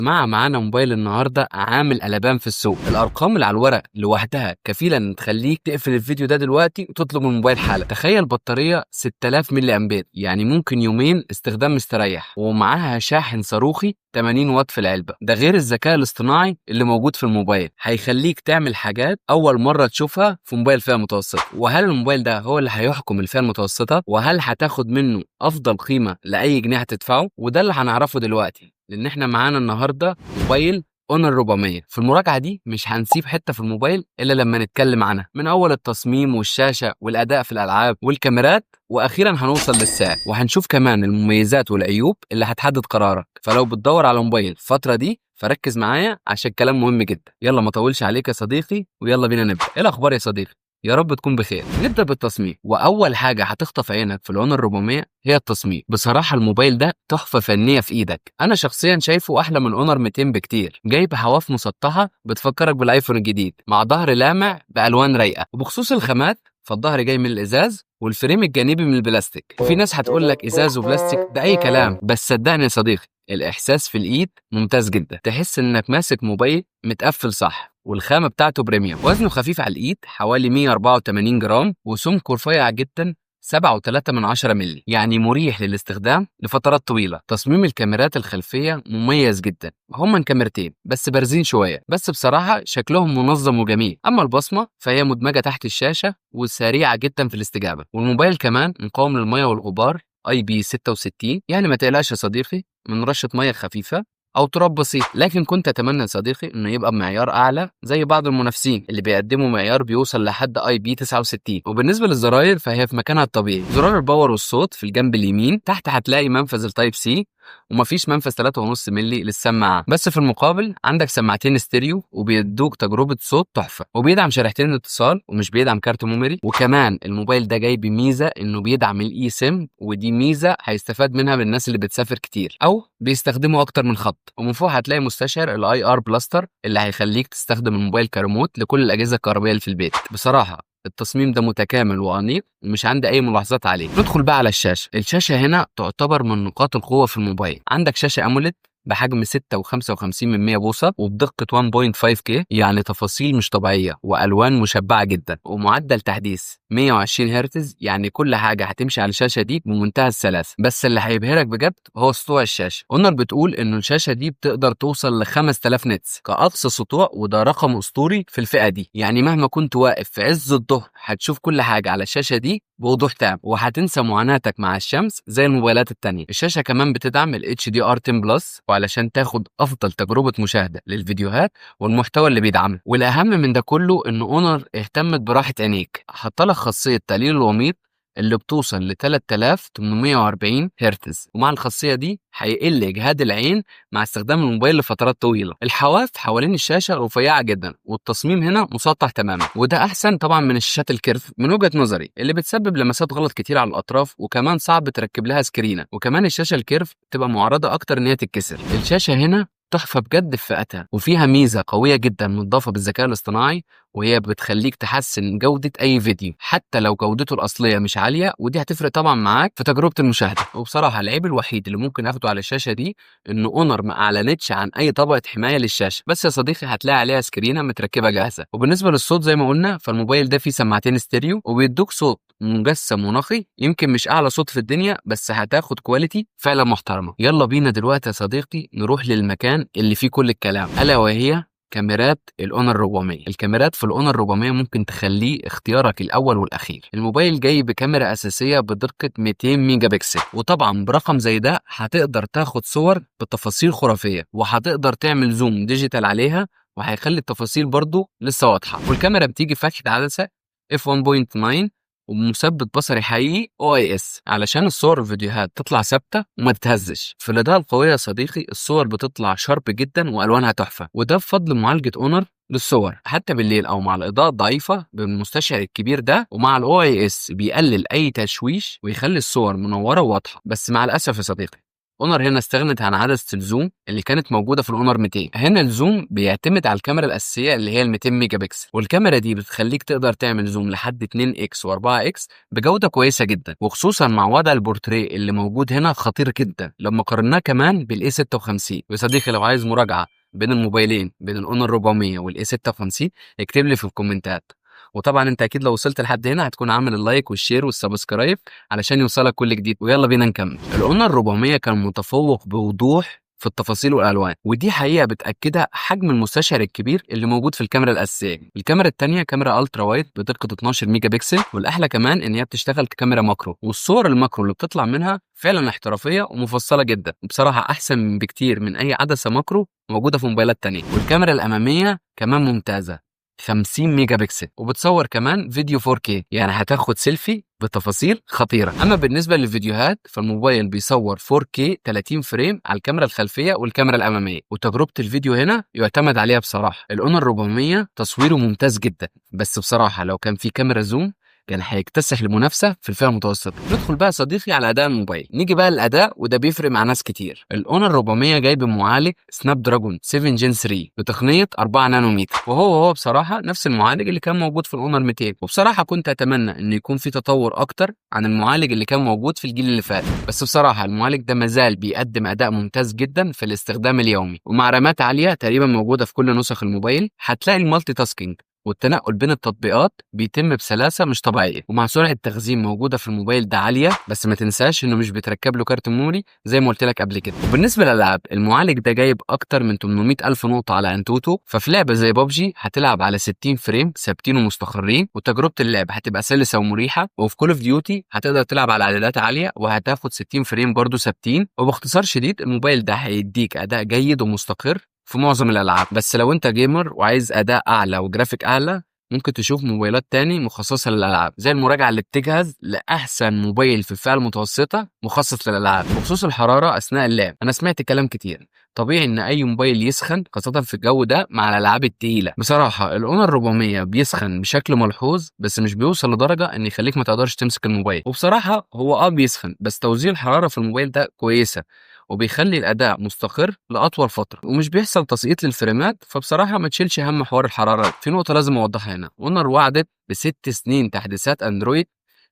معانا موبايل النهارده عامل قلبان في السوق. الارقام اللي على الورق لوحدها كفيله ان تخليك تقفل الفيديو ده دلوقتي وتطلب الموبايل حالا. تخيل بطاريه 6000 ملي امبير، يعني ممكن يومين استخدام مستريح، ومعاها شاحن صاروخي 80 واط في العلبه. ده غير الذكاء الاصطناعي اللي موجود في الموبايل، هيخليك تعمل حاجات اول مره تشوفها في موبايل فئه متوسطه. وهل الموبايل ده هو اللي هيحكم الفئه المتوسطه؟ وهل هتاخد منه افضل قيمه لاي جنيه هتدفعه؟ وده اللي هنعرفه دلوقتي، لان احنا معانا النهارده موبايل اونر 400. في المراجعه دي مش هنسيب حته في الموبايل الا لما نتكلم عنها، من اول التصميم والشاشه والاداء في الالعاب والكاميرات، واخيرا هنوصل للسعر، وهنشوف كمان المميزات والعيوب اللي هتحدد قرارك. فلو بتدور على موبايل الفتره دي فركز معايا عشان الكلام مهم جدا. يلا ما اطولش عليك يا صديقي، ويلا بينا نبدا. ايه الاخبار يا صديقي؟ يا رب تكون بخير. نبدا بالتصميم، واول حاجه هتخطف عينك في الاونر 400 هي التصميم. بصراحه الموبايل ده تحفه فنيه في ايدك. انا شخصيا شايفه احلى من اونر 200 بكتير. جايب حواف مسطحه بتفكرك بالايفون الجديد، مع ظهر لامع بالوان رايقه. وبخصوص الخامات فالظهر جاي من الازاز والفريم الجانبي من البلاستيك. وفي ناس هتقول لك ازاز وبلاستيك ده اي كلام، بس صدقني يا صديقي الاحساس في الايد ممتاز جدا. تحس انك ماسك موبايل متقفل صح، والخامه بتاعته بريميوم. وزنه خفيف على الايد حوالي 184 جرام، وسمكه رفيع جدا 7.3 مللي، يعني مريح للاستخدام لفترات طويلة. تصميم الكاميرات الخلفية مميز جدا، هما كاميرتين بس بارزين شوية، بس بصراحة شكلهم منظم وجميل. أما البصمة فهي مدمجة تحت الشاشة وسريعة جدا في الاستجابة. والموبايل كمان مقاوم للمية والغبار IP66، يعني ما تقلقش يا صديقي من رشة مية خفيفة او تراب بسيط. لكن كنت اتمنى يا صديقي انه يبقى بمعيار اعلى زي بعض المنافسين اللي بيقدموا معيار بيوصل لحد IP69. وبالنسبه للزراير فهي في مكانها الطبيعي. زرار الباور والصوت في الجنب اليمين، تحت هتلاقي منفذ التايب سي، ومفيش منفذ 3.5 مللي للسماعه. بس في المقابل عندك سماعتين ستيريو وبيدوك تجربه صوت تحفه، وبيدعم شريحتين اتصال ومش بيدعم كارت ميموري. وكمان الموبايل ده جاي بميزه انه بيدعم الاي سيم، ودي ميزه هيستفاد منها بالناس اللي بتسافر كتير او بيستخدموا اكتر من خط. ومن فوق هتلاقي مستشعر الاي ار بلاستر اللي هيخليك تستخدم الموبايل كريموت لكل الاجهزه الكهربائيه اللي في البيت. بصراحه التصميم ده متكامل وانيق ومش عندي اي ملاحظات عليه. ندخل بقى على الشاشه هنا تعتبر من نقاط القوه في الموبايل. عندك شاشه اموليد بحجم 6.55 بوصة وبدقة 1.5K، يعني تفاصيل مش طبيعية وألوان مشبعة جدا، ومعدل تحديث 120 هرتز، يعني كل حاجة هتمشي على الشاشة دي بمنتهى السلاسة. بس اللي هيبهرك بجد هو سطوع الشاشة. اونر بتقول إنه الشاشة دي بتقدر توصل ل 5000 نتس كأقصى سطوع، وده رقم أسطوري في الفئة دي. يعني مهما كنت واقف في عز الظهر هتشوف كل حاجة على الشاشة دي بوضوح تام، وهتنسى معاناتك مع الشمس زي الموبايلات التانية. الشاشة كمان بتدعم ال HDR10 بلس، وعلشان تاخد أفضل تجربة مشاهدة للفيديوهات والمحتوى اللي بيدعمه. والأهم من ده كله إن اونر اهتمت براحة عينيك، حطلك خاصية تقليل الوميض اللي بتوصل ل 3840 هرتز، ومع الخاصية دي هيقل إجهاد العين مع استخدام الموبايل لفترات طويلة. الحواف حوالين الشاشة رفيعة جدا، والتصميم هنا مسطح تماما، وده أحسن طبعا من الشاشات الكيرف من وجهة نظري، اللي بتسبب لمسات غلط كتير على الأطراف، وكمان صعب تركب لها سكرينة. وكمان الشاشة الكيرف تبقى معرضة أكتر إن هي تتكسر. الشاشة هنا تحفة بجد في فئتها، وفيها ميزة قوية جدا مضافة بالذكاء الاصطناعي، وهي بتخليك تحسن جودة أي فيديو حتى لو جودته الأصلية مش عالية، ودي هتفرق طبعا معاك في تجربة المشاهدة. وبصراحة العيب الوحيد اللي ممكن أخده على الشاشة دي إن اونر ما أعلنتش عن أي طبقة حماية للشاشة، بس يا صديقي هتلاقي عليها سكرينة متركبة جاهزة. وبالنسبة للصوت زي ما قلنا فالموبايل ده فيه سماعتين ستيريو وبيدوك صوت مجسم ونقي، يمكن مش أعلى صوت في الدنيا بس هتاخد كواليتي فعلا محترمة. يلا بينا دلوقتي يا صديقي نروح للمكان اللي فيه كل الكلام، ألا وهي كاميرات الاونر 400. الكاميرات في الاونر 400 ممكن تخليه اختيارك الاول والاخير. الموبايل جاي بكاميرا اساسيه بدقه 200 ميجا بكسل، وطبعا برقم زي ده هتقدر تاخد صور بتفاصيل خرافيه، وهتقدر تعمل زوم ديجيتال عليها، وهيخلي التفاصيل برضو لسه واضحه. والكاميرا بتيجي فتحه عدسه f1.9 ومثبت بصري حقيقي OIS علشان الصور والفيديوهات تطلع ثابته وما تتهزش. في الاضاءه القويه يا صديقي الصور بتطلع شارب جدا والوانها تحفه، وده بفضل معالجه اونر للصور حتى بالليل او مع الاضاءه الضعيفه بالمستشعر الكبير ده. ومع OIS بيقلل اي تشويش ويخلي الصور منوره وواضحه. بس مع الاسف يا صديقي اونر هنا استغنت عن عدسة الزوم اللي كانت موجودة في الاونر 200. هنا الزوم بيعتمد على الكاميرا الأساسية اللي هي ال 200 ميجا بكسل، والكاميرا دي بتخليك تقدر تعمل زوم لحد 2 اكس و4 اكس بجودة كويسة جدا، وخصوصا مع وضع البورتريه اللي موجود هنا خطير جدا لما قارناه كمان بالاي 56. يا صديقي لو عايز مراجعة بين الموبايلين، بين الاونر 400 والاي 56، اكتب لي في الكومنتات. وطبعا انت اكيد لو وصلت لحد هنا هتكون عامل اللايك والشير والسبسكرايب علشان يوصلك كل جديد. ويلا بينا نكمل. الاونر 400 كان متفوق بوضوح في التفاصيل والالوان، ودي حقيقه بتاكدها حجم المستشعر الكبير اللي موجود في الكاميرا الاساسيه. الكاميرا الثانيه كاميرا الترا وايد بدقه 12 ميجا بكسل، والاحلى كمان ان هي بتشتغل ككاميرا ماكرو، والصور الماكرو اللي بتطلع منها فعلا احترافيه ومفصله جدا، بصراحه احسن بكتير من اي عدسه ماكرو موجوده في موبايلات تانية. والكاميرا الاماميه كمان ممتازه 50 ميجا بكسل، وبتصور كمان فيديو 4K، يعني هتاخد سيلفي بتفاصيل خطيرة. أما بالنسبة للفيديوهات فالموبايل بيصور 4K 30 فريم على الكاميرا الخلفية والكاميرا الأمامية، وتجربة الفيديو هنا يعتمد عليها بصراحة. الأونر 400 تصويره ممتاز جدا، بس بصراحة لو كان في كاميرا زوم كان هيكتسح المنافسة في الفئة المتوسطة. ندخل بقى صديقي على أداء الموبايل. نيجي بقى للأداء، وده بيفرق مع ناس كتير. الأونر 400 جاي بمعالج سناب دراجون 7 جين 3 بتقنية 4 نانومتر، وهو بصراحة نفس المعالج اللي كان موجود في الأونر 200. وبصراحة كنت أتمنى إن يكون في تطور أكتر عن المعالج اللي كان موجود في الجيل اللي فات، بس بصراحة المعالج ده مازال بيقدم أداء ممتاز جدا في الاستخدام اليومي، ومع رامات عالية تقريبا موجودة في كل نسخ الموبايل. هتلاقي المالتي تاسكينج والتنقل بين التطبيقات بيتم بسلاسة مش طبيعية، ومع سرعة تخزين موجودة في الموبايل ده عالية، بس ما تنساش انه مش بيتركب له كارت ميموري زي ما قلت لك قبل كده. وبالنسبة للألعاب المعالج ده جايب اكتر من 800 ألف نقطة على انتوتو، ففي لعبة زي بابجي هتلعب على 60 فريم ثابتين ومستقرين، وتجربة اللعب هتبقى سلسة ومريحة. وفي كول اوف ديوتي هتقدر تلعب على اعدادات عالية وهتاخد 60 فريم برضو ثابتين. وباختصار شديد الموبايل ده هيديك اداء جيد ومستقر في معظم الالعاب. بس لو انت جيمر وعايز اداء اعلى وجرافيك اعلى ممكن تشوف موبايلات تاني مخصصة للألعاب، زي المراجعة اللي بتجهز لأحسن موبايل في الفئة المتوسطة مخصص للألعاب. بخصوص الحرارة أثناء اللعب أنا سمعت كلام كتير، طبيعي إن أي موبايل يسخن خاصة في الجو ده مع الألعاب التقيلة. بصراحة الأونر 400 بيسخن بشكل ملحوظ، بس مش بيوصل لدرجة إن يخليك ما تقدرش تمسك الموبايل. وبصراحة هو بيسخن، بس توزيع الحرارة في الموبايل ده كويسة، وبيخلي الاداء مستقر لاطول فتره، ومش بيحصل تسقيط للفريمات. فبصراحه ما تشيلش هم حوار الحرارات. في نقطه لازم اوضحها هنا، اونر وعدت ب6 سنين تحديثات اندرويد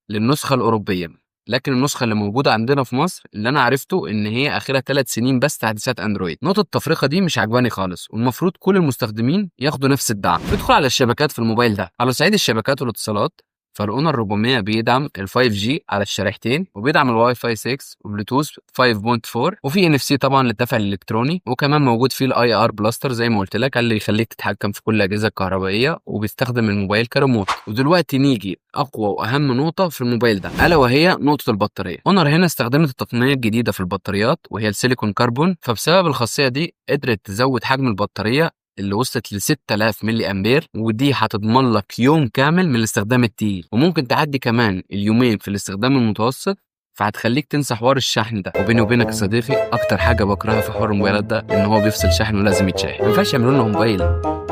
للنسخه الاوروبيه، لكن النسخه اللي موجوده عندنا في مصر اللي انا عرفته ان هي اخرها 3 سنين بس تحديثات اندرويد. نقطه التفرقه دي مش عجباني خالص، والمفروض كل المستخدمين ياخدوا نفس الدعم. ندخل على الشبكات في الموبايل ده. على صعيد الشبكات والاتصالات فالاونر 400 بيدعم ال 5G على الشريحتين، وبيدعم الواي فاي 6 وبلوتوث 5.4، وفي NFC طبعا للدفع الالكتروني، وكمان موجود فيه الاي ار بلاستر زي ما قلت لك اللي يخليك تتحكم في كل الاجهزه الكهربائيه، وبيستخدم الموبايل كريموت. ودلوقتي نيجي اقوى واهم نقطه في الموبايل ده، الا وهي نقطه البطاريه. اونر هنا استخدمت التقنيه الجديده في البطاريات وهي السيليكون كربون، فبسبب الخاصيه دي قدرت تزود حجم البطاريه اللي وصلت ل 6000 ملي امبير، ودي هتضمن لك يوم كامل من الاستخدام التقيل، وممكن تعدي كمان اليومين في الاستخدام المتوسط، فهتخليك تنسى حوار الشحن ده. وبيني وبينك يا صديقي اكتر حاجه بكرهها في حوار الموبايلات ده ان هو بيفصل شحن ولازم يتشحن. ما ينفعش يعملوا لنا موبايل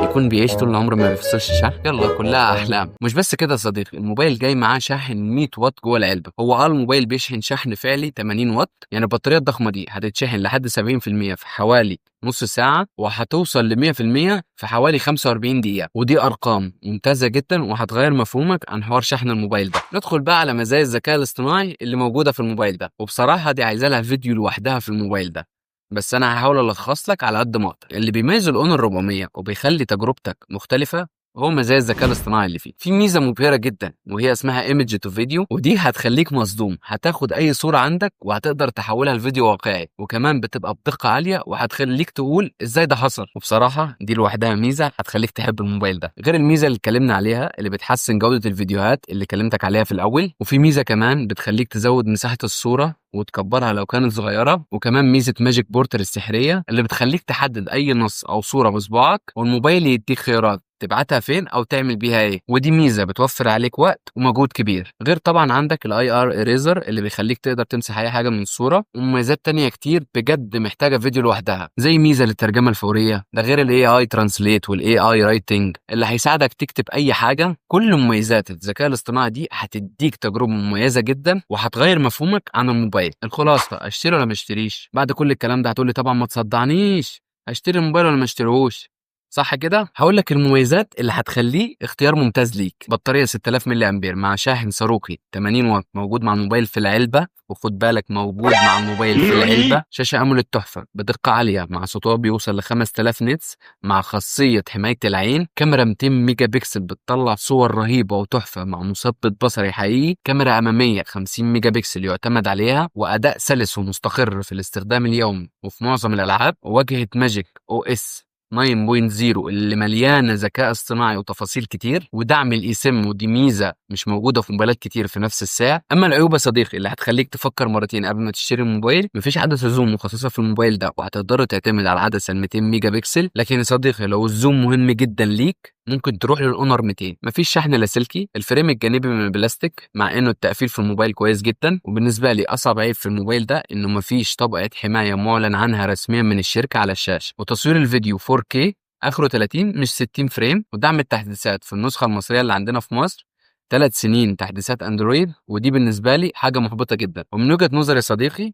يكون بيعيش طول العمر ما بيفصلش شحن. يلا كلها احلام. مش بس كده يا صديقي، الموبايل جاي معاه شاحن 100 واط جوه العلبه. هو الموبايل بيشحن شحن فعلي 80 واط، يعني البطاريه الضخمه دي هتتشحن لحد 70% في حوالي نص ساعة، وهتوصل ل 100% في حوالي 45 دقيقة. ودي أرقام ممتازة جدا وهتغير مفهومك عن حوار شحن الموبايل ده. ندخل بقى على مزايا الذكاء الاصطناعي اللي موجودة في الموبايل ده، وبصراحة دي عايزة لها فيديو لوحدها في الموبايل ده، بس أنا هحاول ألخص لك على قد ما أقدر. اللي بيميز الأونر 400 وبيخلي تجربتك مختلفة هو مزايا الذكاء الاصطناعي اللي فيه. في ميزه مبهره جدا وهي اسمها ايمج تو فيديو، ودي هتخليك مصدوم. هتاخد اي صوره عندك وهتقدر تحولها لفيديو واقعي، وكمان بتبقى بدقه عاليه وهتخليك تقول ازاي ده حصل. وبصراحه دي لوحدها ميزه هتخليك تحب الموبايل ده، غير الميزه اللي اتكلمنا عليها اللي بتحسن جوده الفيديوهات اللي كلمتك عليها في الاول. وفي ميزه كمان بتخليك تزود مساحه الصوره وتكبرها لو كانت صغيره، وكمان ميزه ماجيك بورتر السحريه اللي بتخليك تحدد اي نص او صوره بصبعك والموبايل يديك خيارات تبعتها فين او تعمل بيها ايه. ودي ميزه بتوفر عليك وقت ومجهود كبير. غير طبعا عندك الاي ار اريزر اللي بيخليك تقدر تمسح اي حاجه من الصوره، ومميزات تانية كتير بجد محتاجه فيديو لوحدها، زي ميزه للترجمه الفوريه، ده غير الاي اي ترانسليت والاي اي رايتنج اللي هيساعدك تكتب اي حاجه. كل مميزات الذكاء الاصطناعي دي هتديك تجربه مميزه جدا وهتغير مفهومك عن الموبايل. الموبايل. الخلاصه اشتري ولا ما اشتريش؟ بعد كل الكلام ده هتقول لي طبعا ما تصدعنيش، اشتري الموبايل ولا ما اشتريهوش؟ صح كده؟ هقول لك المميزات اللي هتخليه اختيار ممتاز ليك. بطاريه 6000 ملي امبير مع شاحن صاروخي 80 واط موجود مع الموبايل في العلبه، وخد بالك موجود مع الموبايل في العلبه. شاشه اموليد تحفه بدقه عاليه مع سطوع بيوصل ل 5000 نيتس مع خاصيه حمايه العين. كاميرا 200 ميجا بكسل بتطلع صور رهيبه وتحفه مع مثبت بصري حقيقي. كاميرا اماميه 50 ميجا بكسل يعتمد عليها، واداء سلس ومستقر في الاستخدام اليومي وفي معظم الالعاب. وواجهه ماجيك او اس 9.0 اللي مليانه ذكاء اصطناعي وتفاصيل كتير، ودعم الاي سيم، ودي ميزه مش موجوده في موبايلات كتير في نفس السعر. اما العيوب يا صديقي اللي هتخليك تفكر مرتين قبل ما تشتري الموبايل: مفيش عدسه زوم مخصصه في الموبايل ده، وهتقدر تعتمد على العدسه ال 200 ميجا بكسل. لكن يا صديقي لو الزوم مهم جدا ليك ممكن تروح للاونر 200. مفيش شحن لاسلكي. الفريم الجانبي من البلاستيك مع انه التقفيل في الموبايل كويس جدا. وبالنسبه لي اصعب عيب في الموبايل ده انه مفيش طبقه حمايه معلن عنها رسميا من الشركه على الشاشه. وتصوير الفيديو 4K اخره 30 مش 60 فريم. ودعم التحديثات في النسخه المصريه اللي عندنا في مصر 3 سنين تحديثات اندرويد، ودي بالنسبه لي حاجه محبطه جدا. ومن وجهه نظري يا صديقي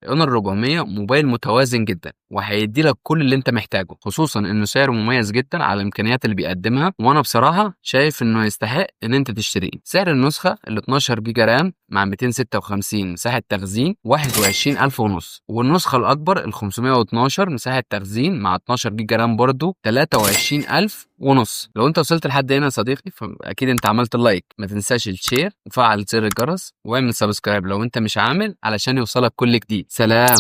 الاونر 400 موبايل متوازن جدا وهيدي لك كل اللي انت محتاجه، خصوصا انه سعره مميز جدا على الامكانيات اللي بيقدمها. وانا بصراحه شايف انه يستحق ان انت تشتريه. سعر النسخه ال 12 جيجا رام مع 256 مساحه تخزين 21000 ونص، والنسخه الاكبر ال 512 مساحه تخزين مع 12 جيجا رام برضه 23000 ونص. لو انت وصلت لحد هنا يا صديقي فاكيد انت عملت اللايك، ما تنساش الشير وفعل زر الجرس واعمل سبسكرايب لو انت مش عامل علشان يوصلك كل جديد. سلام.